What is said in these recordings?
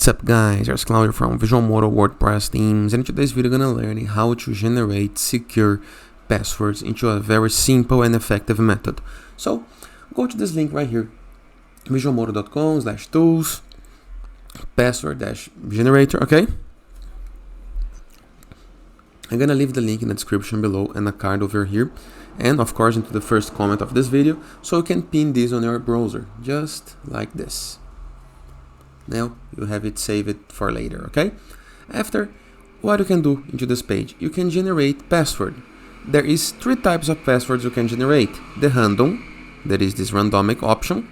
What's up guys, it's Claudio from Visualmodo WordPress themes, and in today's video we're gonna learn how to generate secure passwords into a very simple and effective method. So go to this link right here, visualmodo.com/tools password-generator, okay? I'm gonna leave the link in the description below and a card over here, and of course into the first comment of this video, so you can pin this on your browser, just like this. Now you have it saved for later, okay? After, what you can do into this page, you can generate password. There is 3 types of passwords you can generate. The random, that is this randomic option.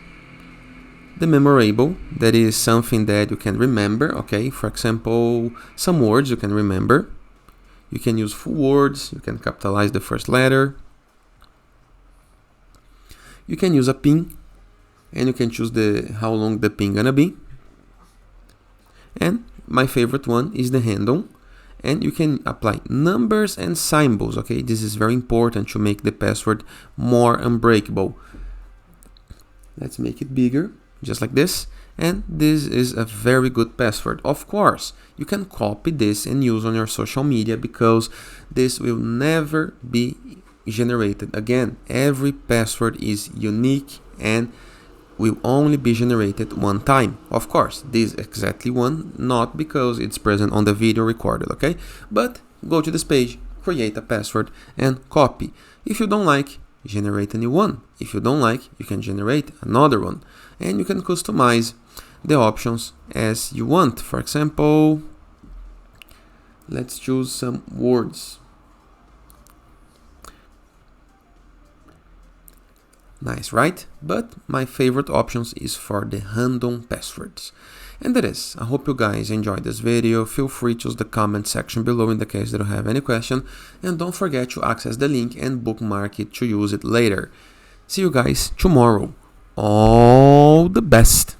The memorable, that is something that you can remember, okay? For example, some words you can remember. You can use full words, you can capitalize the first letter. You can use a pin, and you can choose how long the pin gonna be. And my favorite one is the random, and you can apply numbers and symbols, okay? This is very important to make the password more unbreakable. Let's make it bigger, just like this, and this is a very good password. Of course, you can copy this and use on your social media because this will never be generated again. Every password is unique and will only be generated one time. Of course, this exactly one, not because it's present on the video recorded, okay? But go to this page, create a password and copy. If you don't like, generate a new one. If you don't like, you can generate another one. And you can customize the options as you want. For example, let's choose some words. Nice, right? But my favorite options is for the random passwords. And that is, I hope you guys enjoyed this video. Feel free to use the comment section below in the case that you have any question. And don't forget to access the link and bookmark it to use it later. See you guys tomorrow. All the best!